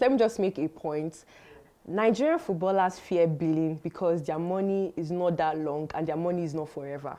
Let me just make a point. Nigerian footballers fear billing because their money is not that long and their money is not forever.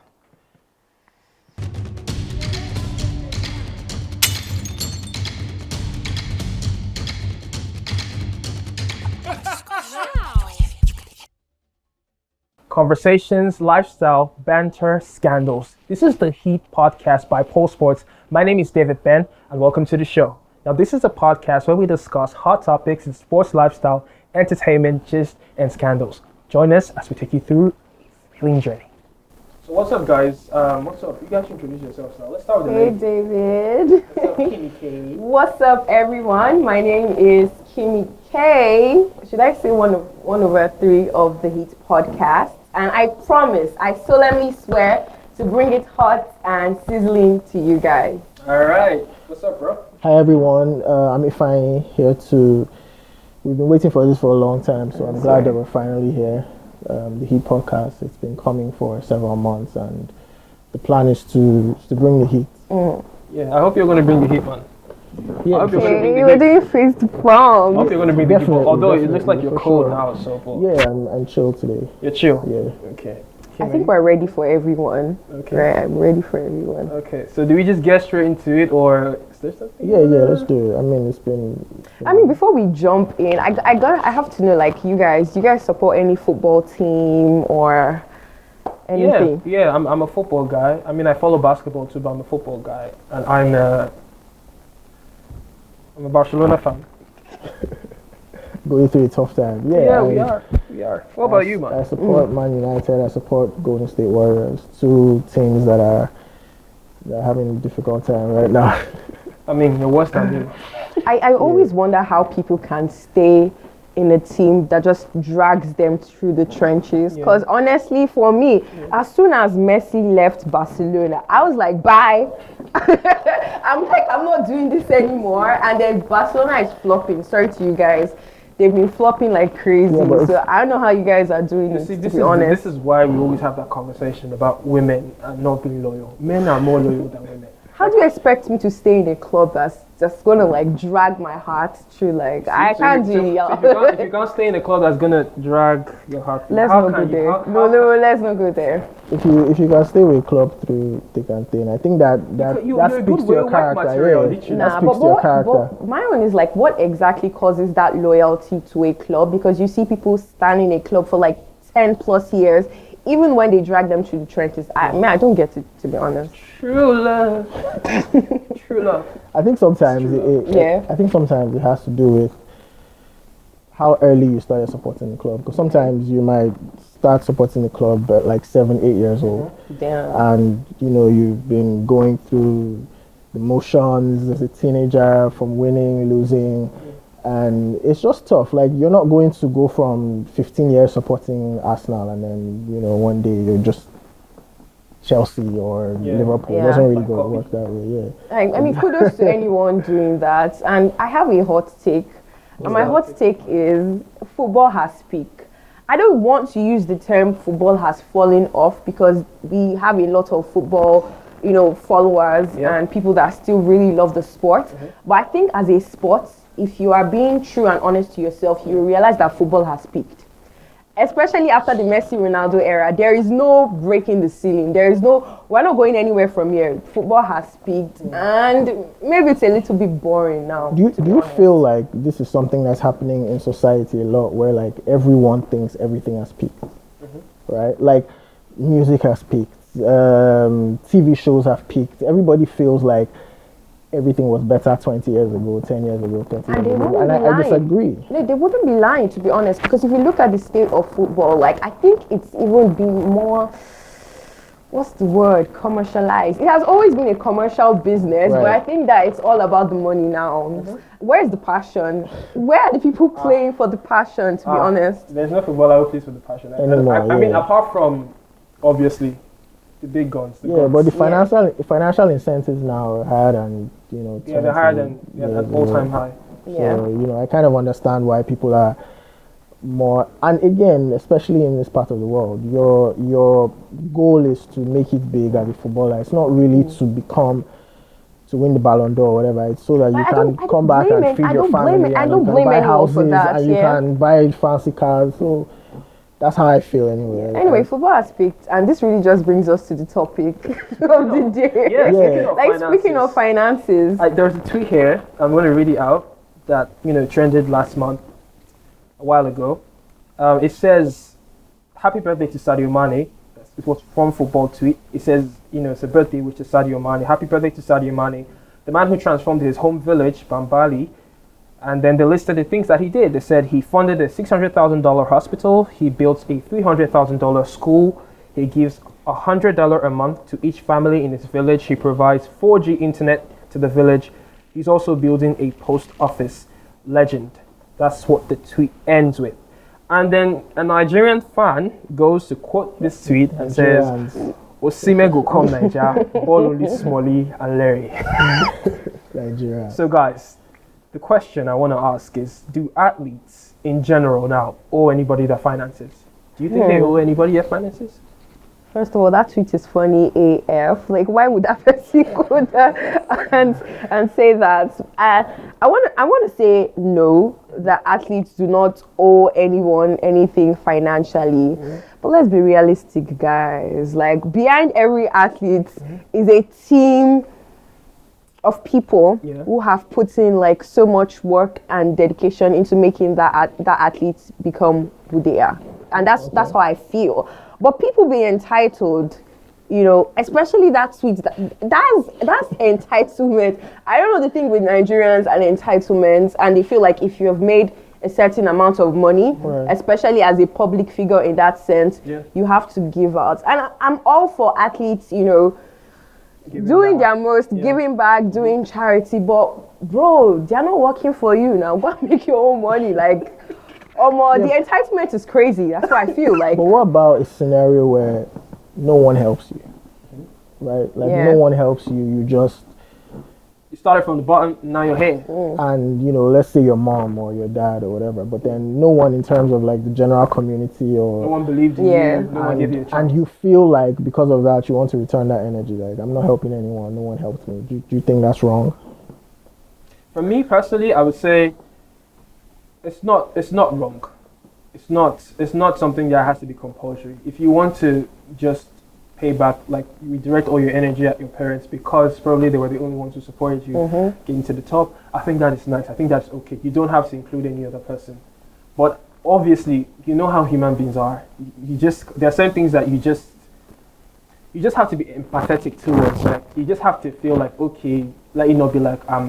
Conversations, lifestyle, banter, scandals. This is the Heat podcast by Pole Sports. My name is David Ben, and welcome to the show. Now, this is a podcast where we discuss hot topics in sports, lifestyle, entertainment, gist, and scandals. Join us as we take you through a thrilling journey. So, what's up, guys? What's up? You guys should introduce yourselves now. Let's start with the Hey, lady. David. What's up, Kimmy K? What's up, everyone? My name is Kimmy K. Should I say one over three of the Heat podcast? And I promise, I solemnly swear to bring it hot and sizzling to you guys. All right. What's up, bro? Hi everyone, I'm Ifeanyi here to. We've been waiting for this for a long time, so I'm glad that we're finally here. The Heat podcast, it's been coming for several months, and the plan is to bring the Heat. Yeah, I hope you're going to bring the Heat, man. Yeah, I hope you're going to bring the You're Heat. doing face to I palm. hope you're going to bring the Heat. Definitely, Although it looks like you're for cold sure. now, so. But yeah, I'm chill today. You're chill. Yeah. Okay. I think we're ready for everyone. Okay. Right, I'm ready for everyone. Okay, so do we just get straight into it, or is there something? Yeah, let's do it. I mean, it's been. I mean, before we jump in, I have to know, like, do you guys support any football team or anything? Yeah, I'm a football guy. I mean, I follow basketball too, but I'm a football guy, and I'm a Barcelona fan. Going through a tough time. Yeah, I- we are. What about you, I man? support Man United. I support Golden State Warriors. Two teams that are having a difficult time right now. I mean, you're worse than me. I always wonder how people can stay in a team that just drags them through the trenches. Because honestly, for me, as soon as Messi left Barcelona, I was like, bye. I'm not doing this anymore. And then Barcelona is flopping. Sorry to you guys. They've been flopping like crazy. Yeah, but So I don't know how you guys are doing You it, see, to this be honest. is why we always have that conversation about women and not being loyal. Men are more loyal than women. How do you expect me to stay in a club that's just gonna like drag my heart through? Like I can't do it, y'all. If you can't stay in a club that's gonna drag your heart, Let's how not go can you- there. how- No, let's not go there. If you can stay with a club through thick and thin, I think that You're that a speaks good to your wife character. material, Yeah, literally. that speaks to your character. But my one is like, what exactly causes that loyalty to a club? Because you see people stand in a club for like 10 plus years, even when they drag them through the trenches. I don't get it, to be honest. True love. True love. I think sometimes I think sometimes it has to do with how early you started supporting the club. Because sometimes you might start supporting the club at like 7, 8 years old, Damn. and you've been going through the motions as a teenager, from winning, losing, and it's just tough. Like, you're not going to go from 15 years supporting Arsenal and then one day you're just Chelsea or Liverpool. Yeah. It doesn't really Like copy. work that way. Yeah. I mean, kudos to anyone doing that. And I have a hot take. And my hot take is football has peaked. I don't want to use the term football has fallen off because we have a lot of football, followers and people that still really love the sport. But I think as a sport, if you are being true and honest to yourself, you realize that football has peaked. Especially after the Messi Ronaldo era, there is no breaking the ceiling. We're not going anywhere from here. Football has peaked, and maybe it's a little bit boring now. Do you feel like this is something that's happening in society a lot, where like everyone thinks everything has peaked, right? Like music has peaked, TV shows have peaked. Everybody feels like everything was better 20 years ago, 10 years ago, 30 And years they ago, wouldn't and be I lying. disagree. No, they wouldn't be lying, to be honest, because if you look at the state of football, like, I think it's even been more, what's the word, commercialized. It has always been a commercial business, but Right. I think that it's all about the money now. Where's the passion? Where are the people playing for the passion, to be honest? There's no footballer who plays with the passion. Anymore, I mean, yeah. apart from obviously the big guns. Yeah, but the guns. financial incentives now are higher than Yeah, they're higher than an all-time high. Yeah. So, I kind of understand why people are more, and again, especially in this part of the world, your goal is to make it big as a footballer. It's not really to become to win the Ballon d'Or or whatever. It's so that you I can don't come back blame and feed I your don't family, blame and I you don't can blame buy anyone for houses, that. and you can buy fancy cars. So that's how I feel anyway. Anyway, football has peaked, and this really just brings us to the topic of the day. Yeah, Speaking of finances. There's a tweet here. I'm going to read it out that trended last month, a while ago. It says, "Happy birthday to Sadio Mane." It was from football tweet. It says, it's a birthday, which is Sadio Mane. Happy birthday to Sadio Mane, the man who transformed his home village, Bambali. And then they listed the things that he did. They said he funded a $600,000 hospital. He built a $300,000 school. He gives $100 a month to each family in his village. He provides 4G internet to the village. He's also building a post office. Legend. That's what the tweet ends with. And then a Nigerian fan goes to quote this tweet and says, "Osimhen go come Nigeria, ball only Smalley and Larry." Nigeria. So guys, the question I want to ask is, do athletes in general now owe anybody their finances? Do you think they owe anybody their finances? First of all, that tweet is funny AF. Like, why would that person go there and say that? I want to say no, that athletes do not owe anyone anything financially. But let's be realistic, guys. Like, behind every athlete is a team of people who have put in like so much work and dedication into making that athlete become who they are, and that's how I feel. But people being entitled, especially that tweet, that's entitlement. I don't know the thing with Nigerians and entitlements, and they feel like if you have made a certain amount of money, especially as a public figure in that sense, you have to give out. And I'm all for athletes, doing their most, giving back, doing charity, but bro, they're not working for you now. Go and make your own money. Like, the entitlement is crazy. That's what I feel like. But what about a scenario where no one helps you, right? Like no one helps you. You started from the bottom, now you're here. And let's say your mom or your dad or whatever, but then no one in terms of like the general community or no one believed in you. No one gave you a chance. And you feel like because of that you want to return that energy. Like, I'm not helping anyone. No one helped me. Do you think that's wrong? For me personally, I would say it's not wrong. It's not something that has to be compulsory. If you want to just pay back, like redirect all your energy at your parents because probably they were the only ones who supported you getting to the top, I think that is nice. I think that's okay. You don't have to include any other person. But obviously, you know how human beings are. There are certain things that you just have to be empathetic towards. Like, you just have to feel like, okay, let you not be like, I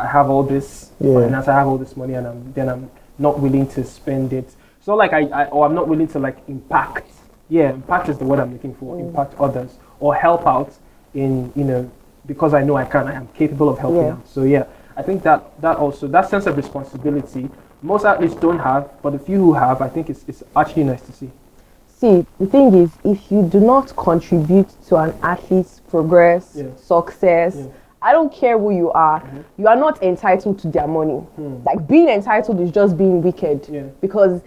have all this finance, I have all this money, and I'm not willing to spend it. It's not like I'm not willing to like impact. Yeah, impact is the word I'm looking for. Impact others or help out in because I know I am capable of helping out. So I think that also, that sense of responsibility, most athletes don't have, but the few who have, I think it's actually nice to see. See, the thing is, if you do not contribute to an athlete's progress, success, I don't care who you are, you are not entitled to their money. Like, being entitled is just being wicked because,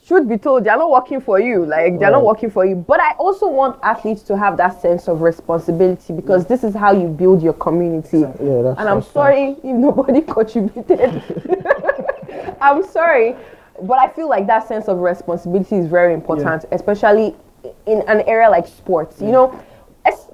truth be told, they're not working for you. Like, they're not working for you. But I also want athletes to have that sense of responsibility because this is how you build your community. Exactly. And I'm sorry if nobody contributed. I'm sorry. But I feel like that sense of responsibility is very important, especially in an area like sports.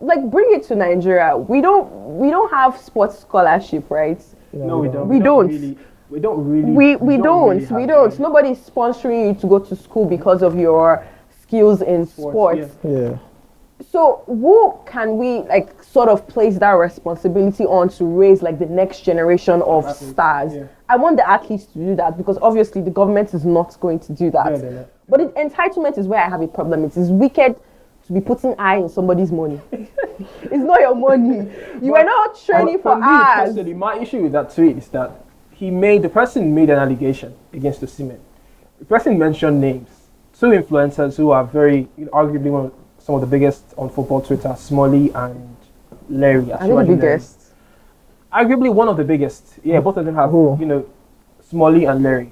Like, bring it to Nigeria. We don't have sports scholarship, right? No, we don't. We don't. We don't really. We don't. Nobody's sponsoring you to go to school because of your skills in sports. So who can we like sort of place that responsibility on to raise like the next generation of stars? I want the athletes to do that because obviously the government is not going to do that. But entitlement is where I have a problem. It is wicked to be putting eye in somebody's money. It's not your money. You are not training for hours. My issue with that tweet is that the person made an allegation against Osimhen. The person mentioned names. Two influencers who are very, arguably some of the biggest on football Twitter, Smalley and Larry. Are they the biggest? Arguably one of the biggest. Yeah, both of them have, Smalley and Larry.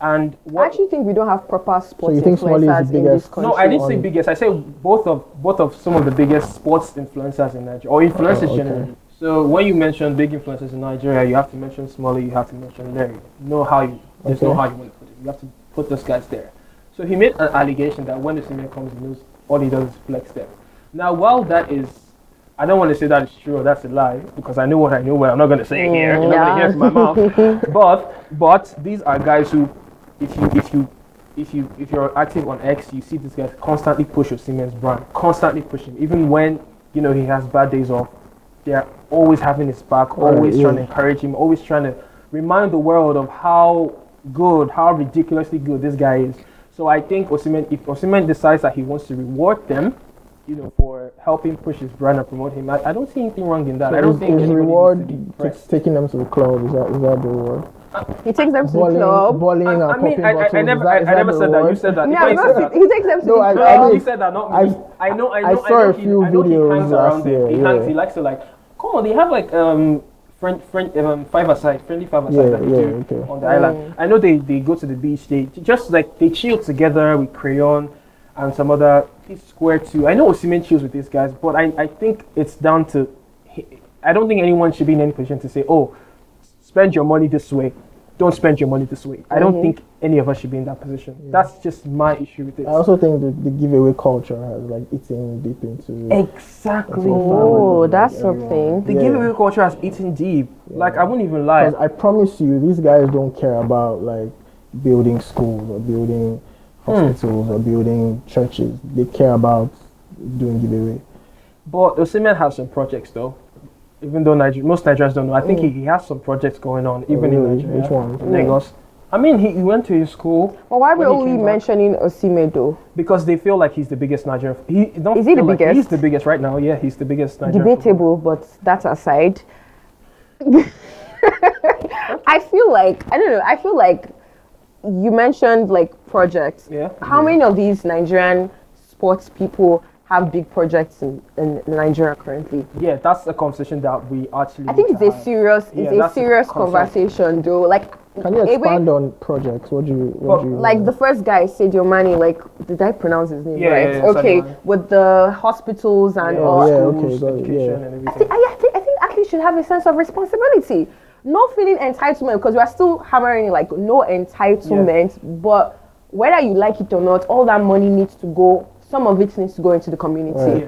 And I actually think we don't have proper sports you think Smalley is the influencers in this biggest? country. No, I didn't say biggest. I say both of some of the biggest sports influencers in Nigeria, or influencers generally. So when you mention big influencers in Nigeria, you have to mention Smalley, you have to mention Larry. There's no how you want to put it. You have to put those guys there. So he made an allegation that when the Osimhen comes, he knows all he does is flex them. Now, while that is, I don't want to say that is true or that's a lie because I know what I know, but I'm not going to say it here. You're not going to hear it from my mouth. But these are guys who, if you're active on X, you see these guys constantly push Osimhen's brand, constantly push him, even when he has bad days off. They're always having his back, always trying to encourage him, always trying to remind the world of how ridiculously good this guy is. So I think if Osimhen decides that he wants to reward them, for helping push his brand and promote him, I don't see anything wrong in that. So I don't think his reward taking them to the club. Is that the reward? He takes them to the club. Bowling and popping bottles. I never said that. You said that. Yeah, he takes them to the club. He said that, not me. I know. I saw a few videos last year. He likes to come on. They have friendly five-a-side on the island. I know they go to the beach. They just they chill together with Crayon and some other Square too. I know Osimhen chills with these guys, but I think it's down to. I don't think anyone should be in any position to say, "Oh, spend your money this way." Don't spend your money this way. I don't think any of us should be in that position. Yeah. That's just my issue with it. I also think the giveaway culture has eaten deep into exactly. Oh, that's something. The giveaway culture has eaten deep. Yeah. I wouldn't even lie. I promise you, these guys don't care about building schools or building hospitals or building churches. They care about doing giveaway. But Osimhen has some projects though. Even though most Nigerians don't know, I think he has some projects going on, even in Nigeria. Which one? Lagos. I mean, he went to his school. Well, why are we only mentioning Osimhen though? Because they feel like he's the biggest Nigerian. Is he the biggest? He's the biggest right now. Yeah, he's the biggest Nigerian. Debatable, but that's aside. I feel like you mentioned projects. Yeah. How many of these Nigerian sports people have big projects in Nigeria currently? Yeah, that's a conversation that we actually. I think it's a serious conversation, though. Can you expand on projects? What do you the first guy, Sadio Mane, did I pronounce his name right? Yeah, okay, with the hospitals and all. Schools, education and everything. I think athletes should have a sense of responsibility. No feeling entitlement, because we are still hammering no entitlement, but whether you like it or not, all that money needs to go. Some of it needs to go into the community.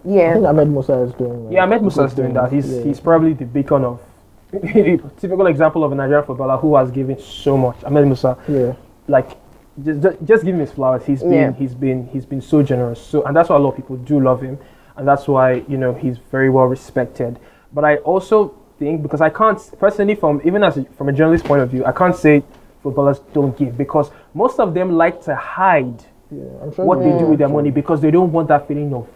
Yeah. I think Ahmed Musa is doing that. Yeah, Ahmed Musa is doing that. He's probably the beacon of typical example of a Nigerian footballer who has given so much. Ahmed Musa. Yeah. Just give him his flowers. He's been so generous. And that's why a lot of people do love him, and that's why he's very well respected. But I also think, because I can't personally, from a journalist point of view, I can't say footballers don't give, because most of them like to hide. What they do with their money, because they don't want that feeling of,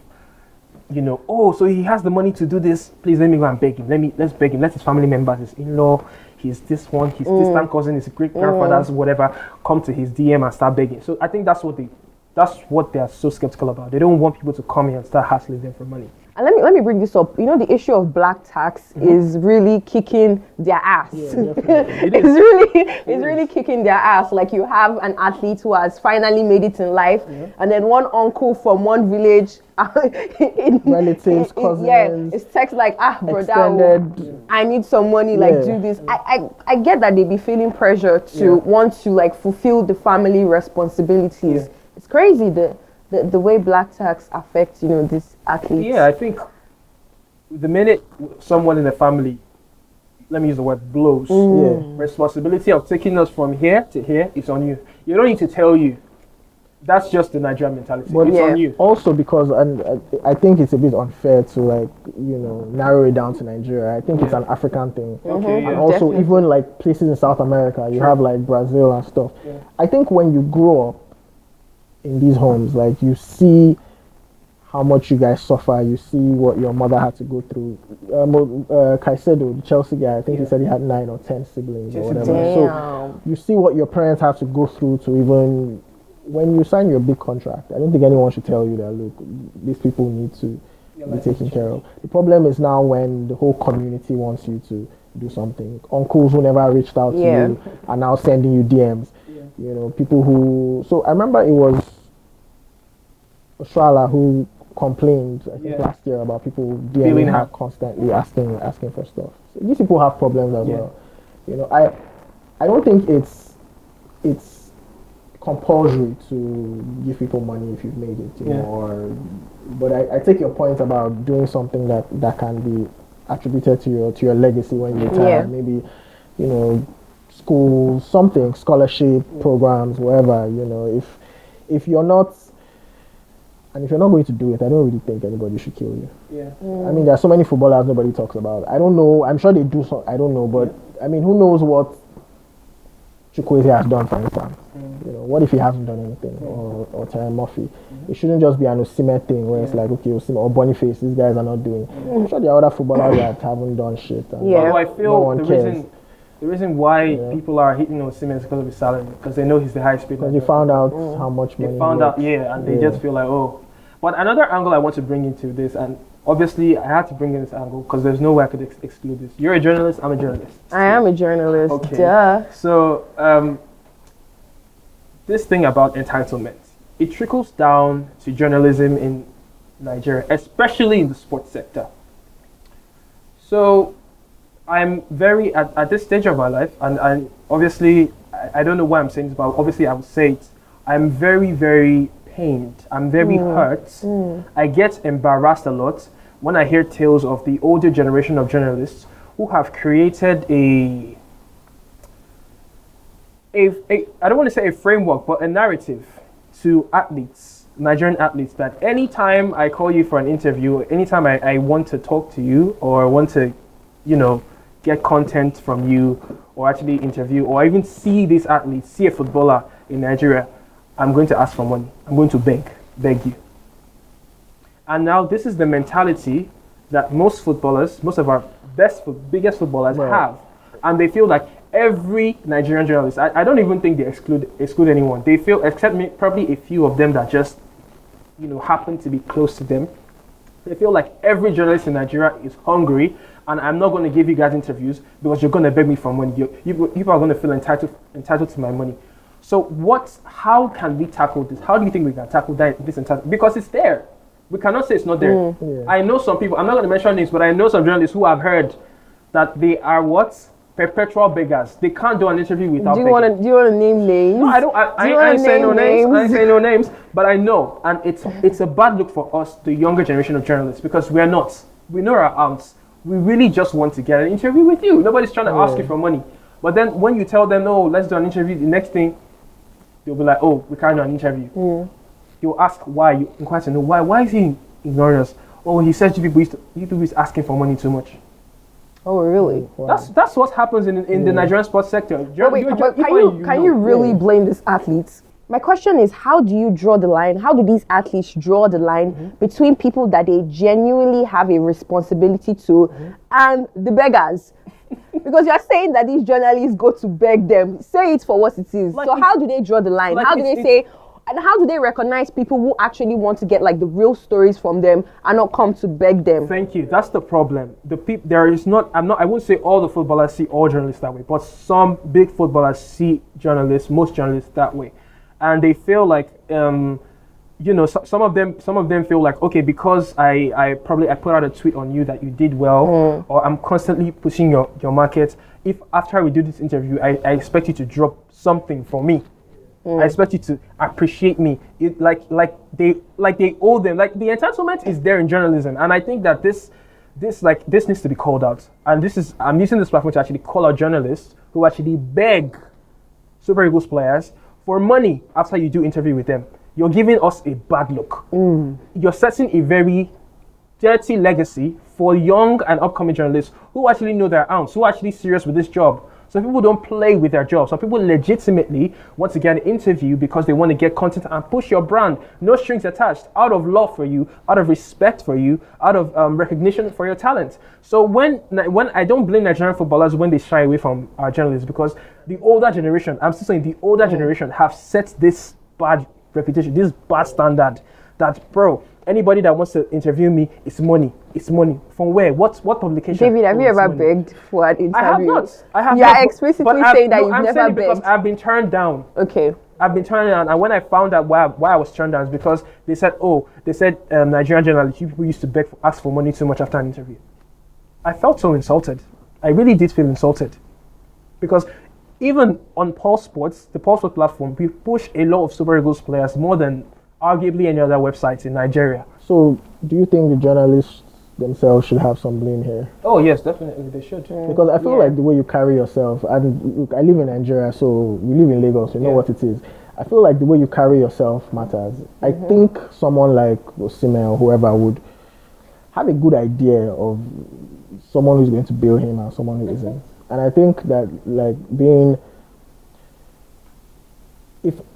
so he has the money to do this. Please let me go and beg him. Let's beg him. Let his family members, his in-law, his this one, his distant cousin, his great grandfathers, whatever, come to his DM and start begging. So I think that's what they are so skeptical about. They don't want people to come here and start hassling them for money. And let me bring this up. The issue of black tax is really kicking their ass. Yeah, It's really kicking their ass. You have an athlete who has finally made it in life, and then one uncle from one village, relatives, cousins, it's text brother, I need some money. Do this. I get that they be feeling pressure to want to fulfill the family responsibilities. Yeah. It's crazy the way black tax affects these athletes. Yeah, I think the minute someone in the family, let me use the word, blows, responsibility of taking us from here to here is on you. You don't need to tell you. That's just the Nigerian mentality. But it's on you. Also because, and I think it's a bit unfair to narrow it down to Nigeria. I think it's an African thing. Okay, and also even places in South America, you have Brazil and stuff. Yeah. I think when you grow up in these homes, you see how much you guys suffer. You see what your mother had to go through. Caicedo, the Chelsea guy, I think he said he had 9 or 10 siblings or whatever. Damn. So you see what your parents have to go through to even, when you sign your big contract, I don't think anyone should tell you that, look, these people need to be taken care of. The problem is now when the whole community wants you to do something. Uncles who never reached out to you are now sending you DMs. People who... So I remember it was Australia who complained, I think, Yeah. last year about people Feeling DMing her her. constantly asking for stuff. So these people have problems as Yeah. well. You know, I don't think it's compulsory to give people money if you've made it, you Yeah. know, but I take your point about doing something that can be attributed to your legacy when you retire. Yeah. Maybe, you know, school, something, scholarship programs, whatever, you know, if you're not going to do it, I don't really think anybody should kill you. Yeah. I mean, there are so many footballers nobody talks about. I don't know. I'm sure they do some. I don't know, but I mean, who knows what Chukwueze has done, for instance? You know, what if he hasn't done anything, or Terry Murphy? It shouldn't just be an Osimhen thing where it's like, okay, Osimhen or Boniface, these guys are not doing. I'm sure there are other footballers that haven't done shit. And Yeah. Although I no feel one the cares. reason why people are hitting on Simmons because of his salary, because they know he's the highest paid. Because they found out how much money. They found he out, makes. yeah, and they just feel like, oh. But another angle I want to bring into this, and obviously I had to bring in this angle because there's no way I could exclude this. You're a journalist, I'm a journalist. I am a journalist. Okay. Duh. So, this thing about entitlement, it trickles down to journalism in Nigeria, especially in the sports sector. So, I'm very, at this stage of my life, and obviously, I don't know why I'm saying this, but obviously I would say it, I'm very, very pained. I'm very hurt. I get embarrassed a lot when I hear tales of the older generation of journalists who have created a I don't want to say a framework, but a narrative to athletes, Nigerian athletes, that anytime I call you for an interview, anytime I want to talk to you or want to, you know, get content from you or actually interview or even see these athletes, see a footballer in Nigeria, I'm going to ask for money. I'm going to beg you. And now this is the mentality that most footballers, most of our biggest footballers have. And they feel like every Nigerian journalist, I don't even think they exclude anyone. They feel, except probably a few of them that just, you know, happen to be close to them. They feel like every journalist in Nigeria is hungry and I'm not going to give you guys interviews because you're going to beg me for money. You are going to feel entitled to my money. So how can we tackle this? How do you think we can tackle this entitlement? Because it's there. We cannot say it's not there. I know some people, I'm not going to mention names, but I know some journalists who have heard that they are perpetual beggars. They can't do an interview without begging. Do you want to name names? No, I don't. I ain't saying no names. I ain't saying no names. But I know, and it's a bad look for us, the younger generation of journalists, because we are not. We know our ounce. We really just want to get an interview with you. Nobody's trying to ask you for money. But then when you tell them, no, let's do an interview, the next thing, they'll be like, oh, we can't do an interview. You'll ask why. You inquire to know why. Why is he ignoring us? Oh, he says you people is asking for money too much. Oh, really? Wow. That's what happens in the Nigerian sports sector. Can you really blame these athletes? My question is, how do you draw the line? How do these athletes draw the line between people that they genuinely have a responsibility to and the beggars? Because you're saying that these journalists go to beg them. Say it for what it is. Like, so how do they draw the line? How do they say, and how do they recognize people who actually want to get like the real stories from them and not come to beg them? Thank you. That's the problem. There is not. I won't say all the footballers see all journalists that way, but some big footballers see most journalists that way, and they feel like, you know, some of them feel like, okay, because I put out a tweet on you that you did well, or I'm constantly pushing your market. If after we do this interview, I expect you to drop something for me. I expect you to appreciate me. Like they owe them. Like the entitlement is there in journalism, and I think that this needs to be called out. And I'm using this platform to actually call out journalists who actually beg Super Eagles players for money after you do interview with them. You're giving us a bad look. You're setting a very dirty legacy for young and upcoming journalists who actually know their ounce, who are actually serious with this job. Some people don't play with their job. Some people legitimately want to get an interview because they want to get content and push your brand. No strings attached, out of love for you, out of respect for you, out of recognition for your talent. So when I don't blame Nigerian footballers when they shy away from our journalists, because the older generation, I'm still saying the older generation have set this bad reputation, this bad standard that, bro, anybody that wants to interview me, it's money. It's money. From where? What publication? David, have you ever money. begged for an interview? I have not. You are explicitly saying that you've never I'm saying it begged. because I've been turned down. Okay. I've been turned down, and when I found out why I was turned down is because they said Nigerian journalists, you people used to ask for money too much after an interview. I felt so insulted. I really did feel insulted, because even on Pulse Sports, the Pulse Sports platform, we push a lot of Super Eagles players more than arguably any other websites in Nigeria. So, do you think the journalists themselves should have some blame here? Oh yes, definitely they should. Because I feel like the way you carry yourself, and look, I live in Nigeria, so we live in Lagos, we know what it is. I feel like the way you carry yourself matters. I think someone like Osimhen or whoever would have a good idea of someone who's going to bail him and someone who isn't. And I think that, like, being,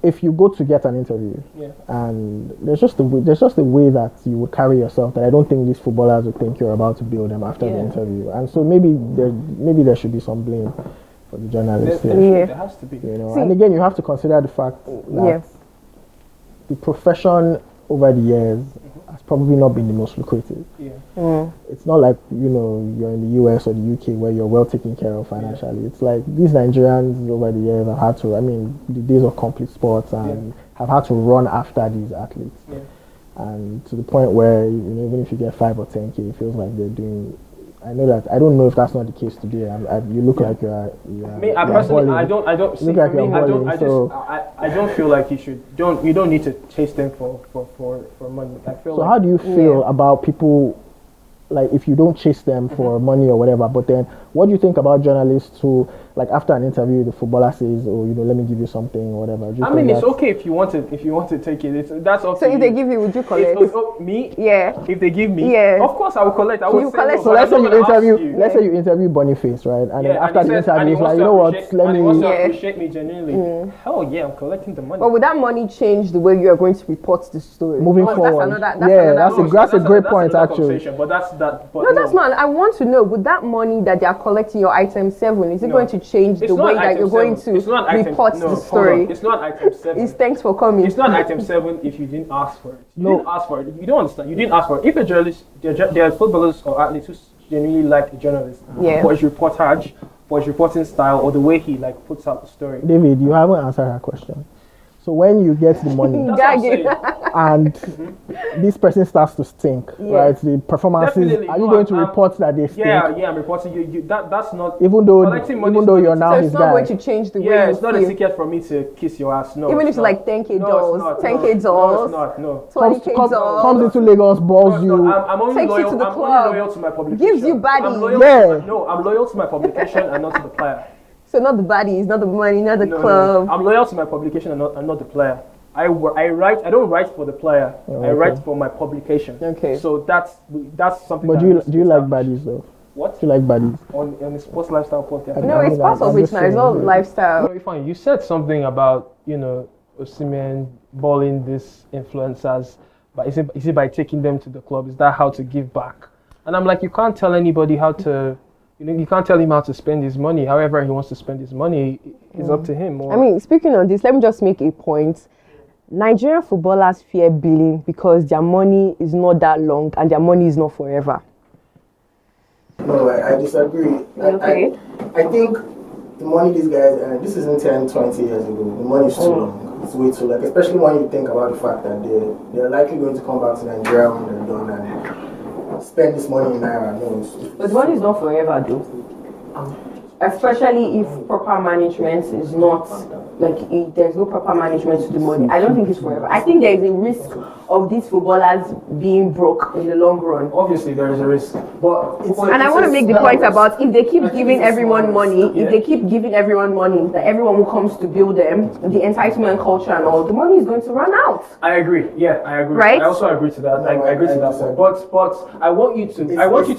if you go to get an interview, and there's just a way that you would carry yourself that I don't think these footballers would think you're about to bail them after the interview. And so maybe there should be some blame for the journalists. There has to be. You know, and again, you have to consider the fact that the profession over the years has probably not been the most lucrative. It's not like, you know, you're in the US or the UK where you're well taken care of financially. It's like these Nigerians over the years have had to, I mean, the days of complete sports and have had to run after these athletes. And to the point where, you know, even if you get 5 or 10K, it feels like they're doing. I don't know if that's not the case today. You look like you're. Me, I personally, I don't see. For me, I don't feel like you don't need to chase them for money. I feel. So how do you feel about people, like, if you don't chase them for money or whatever? But then, what do you think about journalists who, like, after an interview, the footballer says, "Oh, you know, let me give you something or whatever." I mean, it's okay if you want to take it. That's okay. So if they give you, would you collect? Me? Yeah. If they give me, of course I will collect. So let's say you interview Boniface, right? And then after the interview, he's like, you know what? Let me. Appreciate me genuinely. Hell yeah, I'm collecting the money. But would that money change the way you are going to report the story? Moving forward. That's a great point, actually. But that's not. I want to know, would that money that they are collecting your item 7, is it going to change the way that you're going to report the story? It's not item 7. It's thanks for coming. It's not item 7 if you didn't ask for it. You didn't ask for it. You don't understand. You didn't ask for it. If a journalist, there are footballers or athletes who genuinely like a journalist for his reportage, for his reporting style, or the way he, like, puts out the story. David, you haven't answered that question. So when you get the money and this person starts to stink, right? The performances, definitely. Are you going to report that they stink? Yeah, I'm reporting you. That's not. Even though you're now his guy. So it's not going to change the way you it's not a secret for me to kiss your ass. No. Even if it's like $10K dolls, $10K dolls. No, it's not. No. $20K dolls. Comes into Lagos, balls you. I'm only loyal. I'm only loyal to my publication. Gives you body. I'm loyal to my publication and not to the player. So not the bodies, not the money, not the club. I'm loyal to my publication and not the player. I don't write for the player. I write for my publication. Okay. So that's something. But do you like baddies though? What? Do you like baddies? On the Sports Lifestyle podcast? No, it's part of it now. It's not lifestyle. Very fine. You said something about, you know, Osimhen balling these influencers, but is it by taking them to the club? Is that how to give back? And I'm like, you can't tell anybody how to. You can't tell him how to spend his money. However he wants to spend his money, it's up to him. I mean, speaking on this, let me just make a point. Nigerian footballers fear billing because their money is not that long and their money is not forever. No, I disagree. Okay. I think the money these guys earn, this isn't 10, 20 years ago. The money is too long. It's way too long. Especially when you think about the fact that they're likely going to come back to Nigeria when they're done and spend this money in Naira. No, but the money is not forever though. Especially if proper management is not, there's no proper management to the money. I don't think it's forever. I think there is a risk of these footballers being broke in the long run. Obviously, there is a risk. And I want to make the point about if they keep giving everyone money, that everyone who comes to build them, the entitlement culture and all, the money is going to run out. I agree. Yeah, I agree. Right? I also agree to that. I agree to that. But I want you to speak. I want you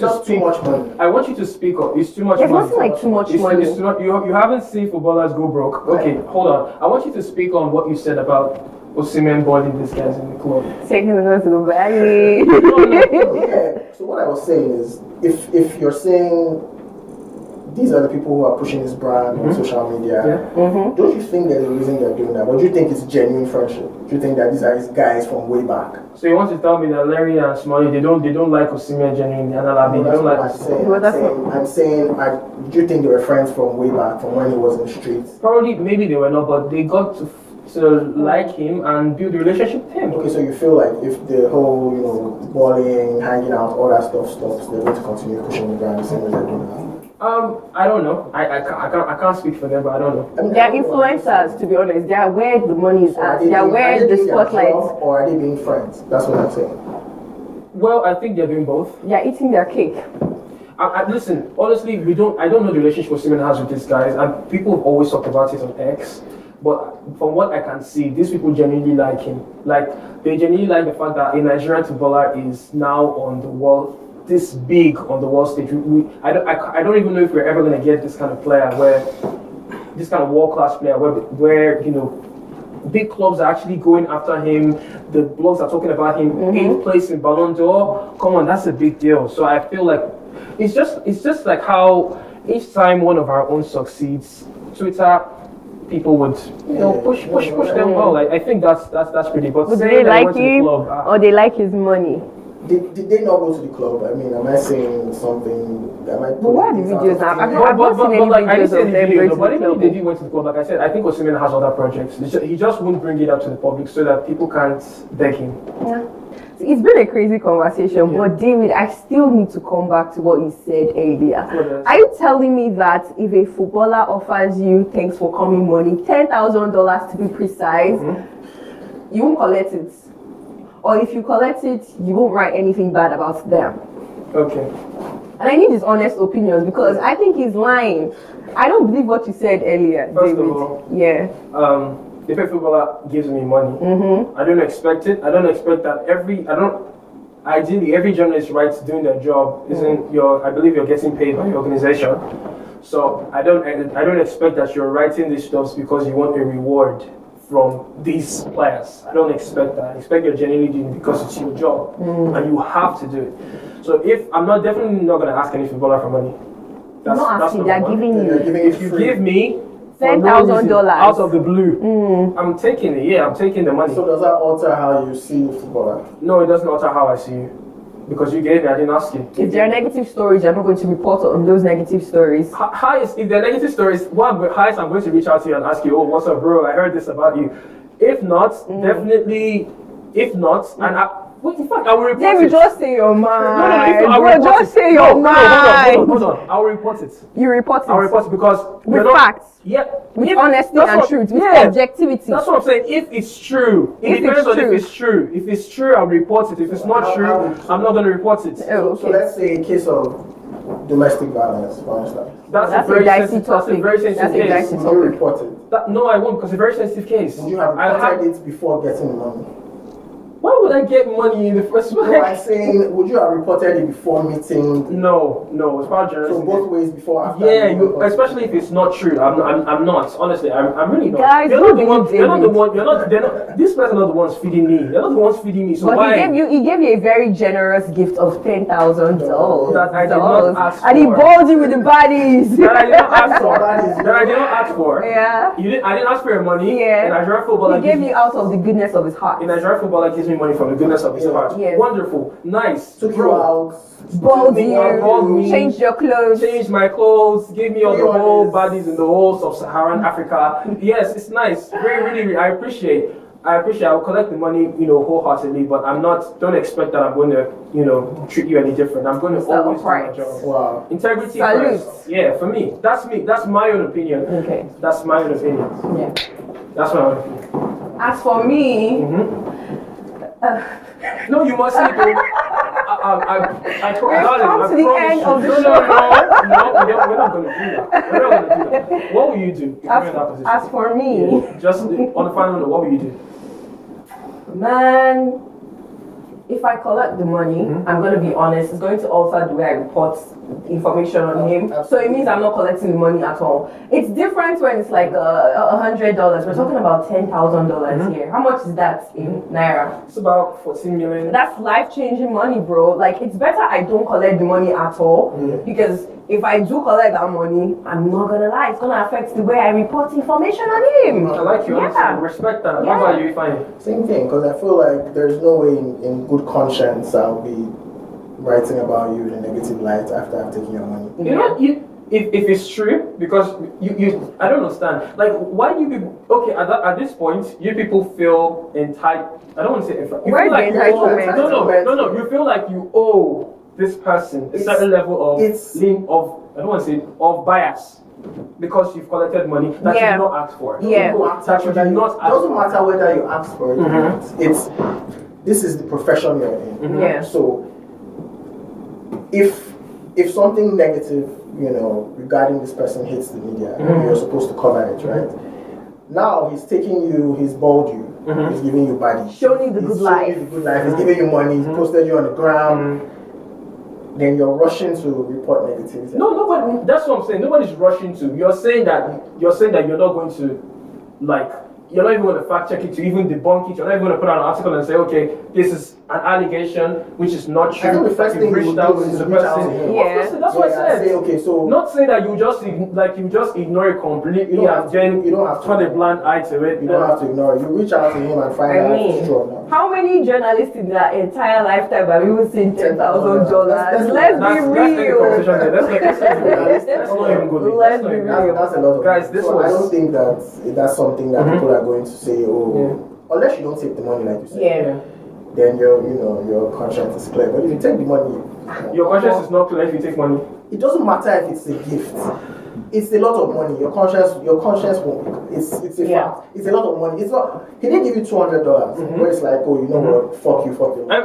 to speak up. It's too much money. There's nothing like too much money. It's not, you haven't seen footballers go broke. Okay, hold on. I want you to speak on what you said about Osimhen balling these guys in the club. Taking them to the valley. Yeah. So what I was saying is, if you're saying these are the people who are pushing this brand on social media, don't you think there's a reason they're doing that? Or do you think it's genuine friendship? Do you think that these are his guys from way back? So you want to tell me that Larry and Smiley, they don't like Osimhen genuinely, and Alabi, they don't like Osimhen? I'm saying, do you think they were friends from way back, from when he was in the streets? Probably, maybe they were not, but they got to like him and build a relationship with him. Okay, so you feel like if the whole, balling, hanging out, all that stuff stops, they're going to continue pushing the brand the same as they're doing now? I don't know. I can't speak for them, but I don't know. I mean, They're influencers, to be honest. They are where the money is at. They are are where they the being their spotlight. job, or are they being friends? That's what I'm saying. Well, I think they're doing both. They are eating their cake. Listen, honestly, I don't know the relationship Simon has with these guys, and people have always talked about it on X. But from what I can see, these people genuinely like him. Like, they genuinely like the fact that a Nigerian footballer is now on the world, this big on the world stage. I don't even know if we're ever going to get this kind of player this kind of world-class player where big clubs are actually going after him. The blogs are talking about him. 8th place in Ballon d'Or. Come on, that's a big deal. So I feel like it's just like how each time one of our own succeeds, Twitter people would push them well. I think that's pretty. But do they like him or they like his money? Did they not go to the club? I mean, am I saying something? But where are the videos now? I've not seen any videos of them going to the club. They did went to the club. Like I said, I think Osimhen has other projects. He just won't bring it up to the public so that people can't beg him. Yeah. It's been a crazy conversation, but David, I still need to come back to what you said earlier. Are you telling me that if a footballer offers you thanks for coming money, $10,000 to be precise, you won't collect it? Or if you collect it, you won't write anything bad about them? Okay. And I need his honest opinions because I think he's lying. I don't believe what you said earlier, First David. of all, yeah. If a footballer gives me money, I don't expect it. I don't expect that ideally every journalist writes doing their job I believe you're getting paid by your organization. So I don't expect that you're writing these stuffs because you want a reward from these players. I don't expect that. I expect you're genuinely doing it because it's your job and you have to do it. So I'm definitely not going to ask any footballer for money. That's asking, they're giving you. If you give me $10,000 out of the blue, I'm taking it. Yeah, I'm taking the money. So does that alter how you see the footballer? No, it doesn't alter how I see you. Because you gave me, I didn't ask you. If there are negative stories, you're not going to report on those negative stories. If there are negative stories, highest I'm going to reach out to you and ask you, oh, what's up, bro? I heard this about you. If not, definitely, in fact, I will report David, it. just say your mind. No, just say your mind. Hold on. I will report it. You report it. I'll report it because with facts. Yeah. With honesty and truth. With objectivity. That's what I'm saying. If it's true, it depends on if it's true. If it's true, I'll report it. If it's not true, I'm not going to report it. Oh, okay. So let's say in case of domestic violence, for instance. That's a dicey topic. That's a very sensitive case. Would you report it? No, I won't because it's a very sensitive case. Would you have reported it before getting the money? Why would I get money in the first place? No, I'm saying, would you have reported it before meeting? No, it's about journalism. So both ways, before, after? Yeah, especially if it's not true. I'm not. Honestly, I'm really not. Guys, You're not the one. These guys are not the ones feeding me. They're not the ones feeding me. So but why? he gave you a very generous gift of $10,000. That I did not ask for. And he balled you with the bodies. That I did not ask for. Yeah. I didn't ask for your money. Yeah. And Nigerian footballer He gave you out of the goodness of his heart. In Nigerian footballer gives me money from the goodness of his heart. Yes. Wonderful, nice. Took you out. Balled you. Changed your clothes. Changed my clothes. Gave me all the whole bodies in the whole sub-Saharan Africa. Yes, it's nice. Really, I appreciate. I will collect the money, wholeheartedly. But don't expect that I'm going to, treat you any different. I'm going to always do my job. Wow. Integrity Salute. first. Yeah, for me. That's me. That's my own opinion. Okay. That's my own opinion. Yeah. That's my own opinion. As for me, no, you must say though. We've come to the end of the show. No, we're not going to do that. We're not going to do that. What will you do if you're in that position? As for me, just on the final note, what will you do? Man, if I collect the money, I'm going to be honest, it's going to alter the way I report information on him. So it means I'm not collecting the money at all. It's different when it's like $100. We're talking about $10,000 here. How much is that in Naira? It's about 14 million. That's life-changing money, bro. Like, it's better I don't collect the money at all because if I do collect that money, I'm not gonna lie, it's gonna affect the way I report information on him. I like you, honestly. Respect that. How about you, Ifeanyi? Same thing, because I feel like there's no way in good conscience I'll be writing about you in a negative light after I've taken your money. If it's true, because you I don't understand. Like, why do you people? okay, at this point, you people feel entitled. I don't want to say entitled. You Where's feel like the you owe, entitlement? no. You feel like you owe this person a certain level of I don't want to say of bias because you've collected money that you did not ask for. Yeah. That you did not ask doesn't for. matter whether you ask for it or not. This is the profession you're in. Yeah. So if something negative, regarding this person hits the media, you're supposed to cover it, right? Now he's taking you, he's balled you, he's giving you body, Showing you the good life. He's giving you money, he's posted you on the ground. Then you're rushing to report negativity. No, nobody. That's what I'm saying. Nobody's rushing to. You're saying that you're not going to, you're not even going to fact check it to even debunk it. You're not even going to put out an article and say, okay, this is an allegation which is not true. I think the first thing you would do is reach out to him. That's what I said. Say, okay, so not saying that you just ignore it completely and then you don't have to turn a blind eye to it. You don't have to ignore it. You reach out to him and find out if it's true or not. How many journalists in their entire lifetime have even seen $10,000? Let's be real. That's not even good. Let's be real. That's a lot of guys. I don't think that's something that people are going to say. Unless you don't take the money, like you said. Yeah. Then your conscience is clear. But if you take the money, your conscience is not clear if you take money. It doesn't matter if it's a gift. It's a lot of money. Your conscience won't. It's a fact. It's a lot of money. It's not. He didn't give you $200. Where it's like, oh, you know what? Fuck you.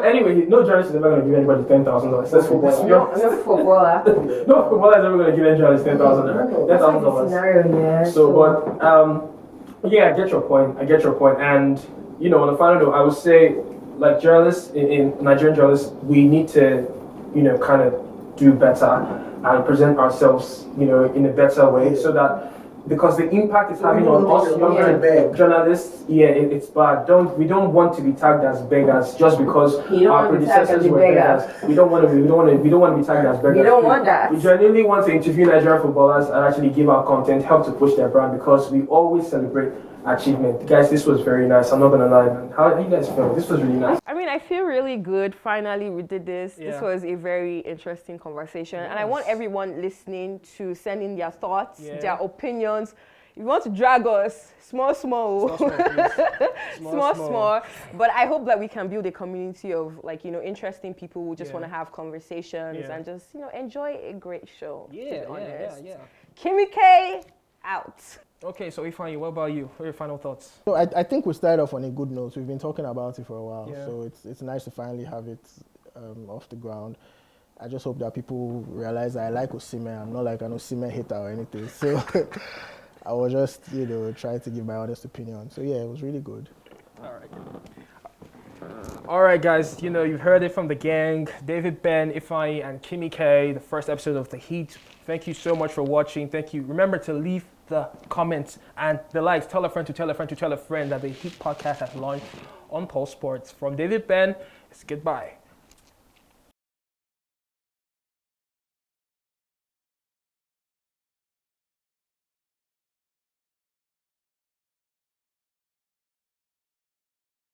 Anyway, no journalist is ever going to give anybody $10,000. That's footballer. No footballer is ever going to give any journalist $10,000. $10,000. So, but I get your point. And on the final note, I would say, like journalists in Nigerian journalists, we need to, kind of do better and present ourselves, in a better way, so that because the impact it's having on us younger journalists, it's bad. We don't want to be tagged as beggars just because our predecessors were beggars. We don't want to be tagged as beggars. We don't want that. We genuinely want to interview Nigerian footballers and actually give our content, help to push their brand, because we always celebrate achievement. Guys, this was very nice. I'm not gonna lie, man. How you guys feel? This was really nice. I mean, I feel really good. Finally, we did this. Yeah. This was a very interesting conversation. Yes. And I want everyone listening to send in their thoughts, their opinions. If you want to drag us, small. But I hope that we can build a community of interesting people who just want to have conversations and just, enjoy a great show. Yeah. Kimmy K out. Okay, so Ifeanyi, what about you? What are your final thoughts? So I think we started off on a good note. We've been talking about it for a while, so it's nice to finally have it off the ground. I just hope that people realize that I like Osimhen. I'm not like an Osimhen hater or anything. So I was just, trying to give my honest opinion. So yeah, it was really good. All right, guys, you've heard it from the gang. David, Ben, Ifeanyi, and Kimmy K, the first episode of The Heat. Thank you so much for watching. Thank you. Remember to leave the comments and the likes. Tell a friend to tell a friend to tell a friend that the Heat podcast has launched on Pulse Sports. From David, Ben, it's goodbye.